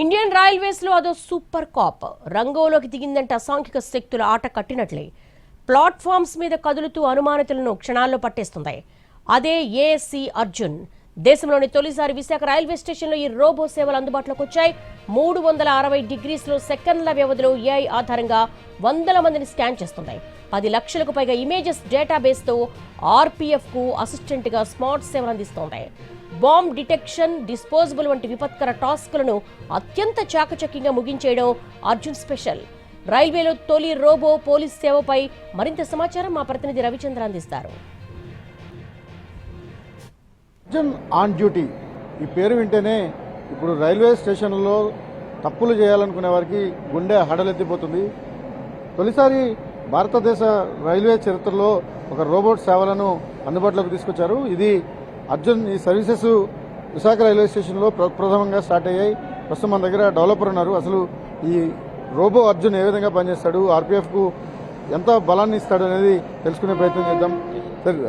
Indian railways లో అదో super cap రంగంలోకి దిగిందంటే అసాంఘిక శక్తుల ఆట కట్టినట్లే. ప్లాట్ఫామ్స్ మీద కదులుతూ అనుమానితులను క్షణాల్లో పట్టేస్తుంది. అదే ఏఎస్సీ అర్జున్. దేశంలోని తొలిసారి విశాఖ రైల్వే స్టేషన్లో ఈ రోబో సేవలు అందుబాటులోకి వచ్చాయి. 360 డిగ్రీస్లో సెకండ్ల వ్యవధిలో ఏఐ ఆధారంగా వందల మందిని స్కాన్ చేస్తుంది. 10 లక్షలకు పైగా ఇమేజెస్ డేటాబేస్తో ఆర్పీఎఫ్ కు అసిస్టెంట్ గా స్మార్ట్ సేవలు అందిస్తోంది. బాంబ్ డిటెక్షన్, డిస్పోజబుల్ వంటి విపత్కర టాస్క్లను అత్యంత చాకచక్యంగా ముగించేయడం అర్జున్ స్పెషల్. రైల్వేలో తొలి రోబో పోలీస్ సేవపై మరింత సమాచారం మా ప్రతినిధి రవిచంద్ర అందిస్తారు. అర్జున్ ఆన్ డ్యూటీ ఈ పేరు వింటేనే ఇప్పుడు రైల్వే స్టేషన్లలో తప్పులు చేయాలనుకునే వారికి గుండె హడలెత్తిపోతుంది. తొలిసారి భారతదేశ రైల్వే చరిత్రలో ఒక రోబోట్ సేవలను అందుబాటులోకి తీసుకొచ్చారు. ఇది అర్జున్. ఈ సర్వీసెస్ విశాఖ రైల్వే స్టేషన్లో ప్రథమంగా స్టార్ట్ అయ్యాయి. ప్రస్తుతం మన దగ్గర డెవలపర్ ఉన్నారు. అసలు ఈ రోబో అర్జున్ ఏ విధంగా పనిచేస్తాడు, ఆర్పీఎఫ్కు ఎంత బలాన్ని ఇస్తాడు అనేది తెలుసుకునే ప్రయత్నం చేద్దాం. సార్,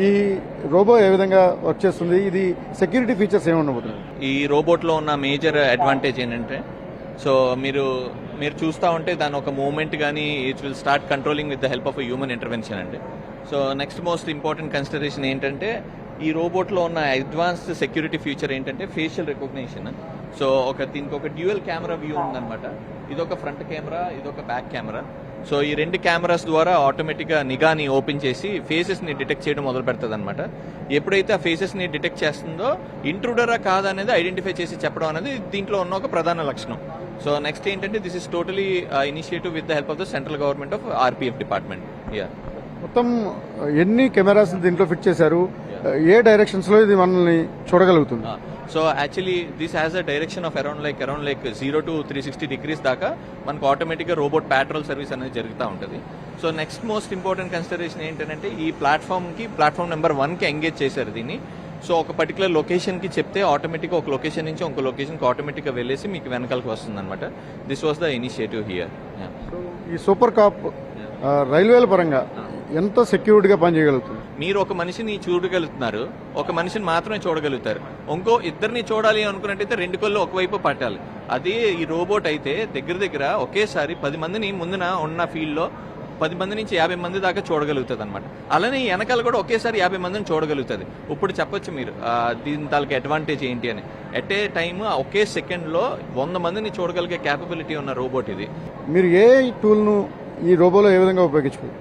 ఈ రోబో ఏ విధంగా వర్క్ చేస్తుంది, ఇది సెక్యూరిటీ ఫీచర్స్ ఏమి ఉండబోతుంది? ఈ రోబోట్లో ఉన్న మేజర్ అడ్వాంటేజ్ ఏంటంటే, సో మీరు చూస్తూ ఉంటే దాని ఒక మూవ్మెంట్ కానీ it will start controlling with the help of human intervention అండి. So next most important consideration ఏంటంటే, ఈ రోబోట్లో ఉన్న అడ్వాన్స్డ్ సెక్యూరిటీ ఫీచర్ ఏంటంటే ఫేషియల్ రికగ్నిషన్. సో దీనికి ఒక డ్యూయల్ కెమెరా వ్యూ ఉందన్నమాట. ఇదొక ఫ్రంట్ కెమెరా, ఇదొక బ్యాక్ కెమెరా. సో ఈ రెండు కెమెరాస్ ద్వారా ఆటోమేటిక్గా నిఘాని ఓపెన్ చేసి ఫేసెస్ని డిటెక్ట్ చేయడం మొదలు పెడుతుంది అనమాట. ఎప్పుడైతే ఆ ఫేసెస్ని డిటెక్ట్ చేస్తుందో ఇంట్రూడరా కాదనేది ఐడెంటిఫై చేసి చెప్పడం అనేది దీంట్లో ఉన్న ఒక ప్రధాన లక్షణం. సో నెక్స్ట్ ఏంటంటే, this is totally initiative with the help of the central government of RPF department. మొత్తం ఎన్ని కెమెరాస్ దీంట్లో ఫిట్ చేశారు, ఏ డైరెక్షన్స్ లో ఇది మనల్ని చూడగలుగుతుంది? So actually this has a direction of around like 0 to 360 degrees దాకా మనకు ఆటోమేటిక్గా రోబోట్ ప్యాట్రోల్ సర్వీస్ అనేది జరుగుతూ ఉంటుంది. So next most important consideration ఏంటంటే, ఈ ప్లాట్ఫామ్ నెంబర్ 1కి ఎంగేజ్ చేశారు దీన్ని. సో ఒక పర్టికులర్ లొకేషన్కి చెప్తే ఆటోమేటిక్గా ఒక లొకేషన్ నుంచి ఇంకో లొకేషన్కి ఆటోమేటిక్గా వెళ్ళేసి మీకు వెనకాలకు వస్తుంది అనమాట. This was the initiative here. ఈ సూపర్ కాప్ రైల్వేల పరంగా ఎంత సెక్యూర్డ్ గా పనిచేయగలుగుతుంది? మీరు ఒక మనిషిని చూడగలుగుతున్నారు, ఒక మనిషిని మాత్రమే చూడగలుగుతారు. ఇంకో ఇద్దరిని చూడాలి అనుకున్నట్టయితే 2 కళ్ళు ఒకవైపు పట్టాలి. అదే ఈ రోబోట్ అయితే దగ్గర ఒకేసారి 10 మందిని ముందున ఉన్న ఫీల్డ్ లో 10 మంది నుంచి 50 మంది దాకా చూడగలుగుతుంది అనమాట. అలానే వెనకాల కూడా ఒకేసారి 50 మందిని చూడగలుగుతుంది. ఇప్పుడు చెప్పొచ్చు మీరు దీని తాలూకు అడ్వాంటేజ్ ఏంటి అని. At a time okay second లో 100 మందిని చూడగలిగే క్యాపబిలిటీ ఉన్న రోబోట్ ఇది. మీరు ఏ టూల్ ను ఈ రోబోలో ఏ విధంగా ఉపయోగించుకోవచ్చు?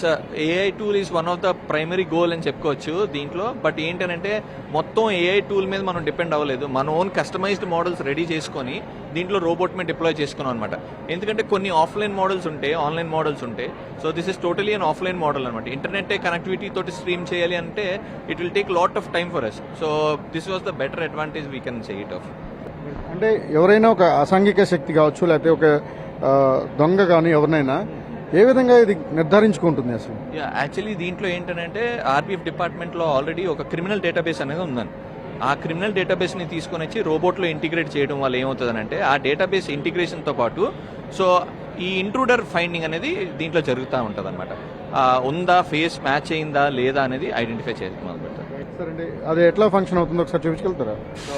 Sir, AI tool is one of the primary goal అని చెప్పుకోవచ్చు దీంట్లో. బట్ ఏంటంటే, మొత్తం ఏఐ టూల్ మీద మనం డిపెండ్ అవ్వలేదు. మన ఓన్ కస్టమైజ్డ్ మోడల్స్ రెడీ చేసుకొని దీంట్లో రోబోట్ మీద డిప్లాయ్ చేసుకున్నాం అనమాట. ఎందుకంటే కొన్ని ఆఫ్లైన్ మోడల్స్ ఉంటాయి, ఆన్లైన్ మోడల్స్ ఉంటాయి. So this is totally an offline model అనమాట. ఇంటర్నెట్ కనెక్టివిటీ తోటి స్ట్రీమ్ చేయాలి అంటే it will take lot of time for us. So this was the better advantage we can say it off. అంటే ఎవరైనా ఒక అసాంఘిక శక్తి కావచ్చు, లేకపోతే ఒక దొంగ కానీ ఎవరినైనా ఏ విధంగా ఇది నిర్ధారించుకుంటుంది అసలు? యాక్చువల్లీ దీంట్లో ఏంటంటే, ఆర్పీఎఫ్ డిపార్ట్మెంట్ లో ఆల్రెడీ ఒక క్రిమినల్ డేటాబేస్ అనేది ఉందని. ఆ క్రిమినల్ డేటాబేస్ ని తీసుకొని వచ్చి రోబోట్లో ఇంటిగ్రేట్ చేయడం వల్ల ఏమవుతుందంటే, ఆ డేటాబేస్ ఇంటిగ్రేషన్ తో పాటు సో ఈ ఇంట్రూడర్ ఫైండింగ్ అనేది దీంట్లో జరుగుతూ ఉంటుంది అనమాట. ఉందా, ఫేస్ మ్యాచ్ అయిందా లేదా అనేది ఐడెంటిఫై చేయడం మొదలు పెడతారు. అది ఎట్లా ఫంక్షన్ అవుతుందో ఒకసారి చూపించగలుగుతారా? సో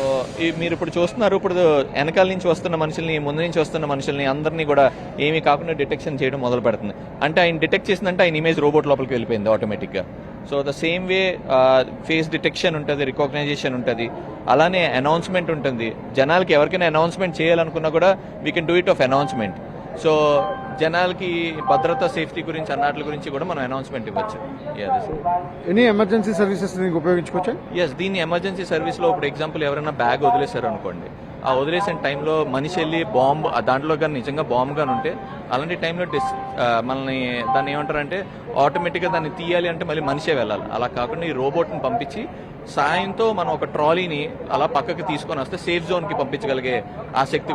మీరు ఇప్పుడు చూస్తున్నారు, ఇప్పుడు వెనకాల నుంచి వస్తున్న మనుషుల్ని, ముందు నుంచి వస్తున్న మనుషుల్ని అందరినీ కూడా ఏమీ కాకుండా డిటెక్షన్ చేయడం మొదలు పెడుతుంది. అంటే ఆయన డిటెక్ట్ చేసిందంటే ఆయన ఇమేజ్ రోబోట్ లోపలికి వెళ్ళిపోయింది ఆటోమేటిక్గా. So the same way face detection ఉంటుంది, రికగ్నైజేషన్ ఉంటుంది, అలానే అనౌన్స్మెంట్ ఉంటుంది. జనాలకి ఎవరికైనా అనౌన్స్మెంట్ చేయాలనుకున్నా కూడా we can do it of announcement. So జనాలకి భద్రత, సేఫ్టీ గురించి అన్నట్ల గురించి కూడా మనం అనౌన్స్మెంట్ ఇవ్వచ్చు. ఎనీ ఎమర్జెన్సీ సర్వీసెస్ ఉపయోగించుకోవచ్చు? దీన్ని ఎమర్జెన్సీ సర్వీస్ లో ఇప్పుడు ఎగ్జాంపుల్ ఎవరైనా బ్యాగ్ వదిలేశారు అనుకోండి, ఆ వదిలేసిన టైంలో మనిషి వెళ్ళి బాంబ్ దాంట్లో కానీ నిజంగా బాంబ్ కానీ ఉంటే అలాంటి టైంలో మనల్ని దాన్ని ఏమంటారంటే ఆటోమేటిక్గా దాన్ని తీయాలి అంటే మళ్ళీ మనిషే వెళ్ళాలి. అలా కాకుండా ఈ రోబోట్ని పంపించి సాయంతో మనం ఒక ట్రాలీని అలా పక్కకి తీసుకొని వస్తే సేఫ్ జోన్కి పంపించగలిగే ఆ శక్తి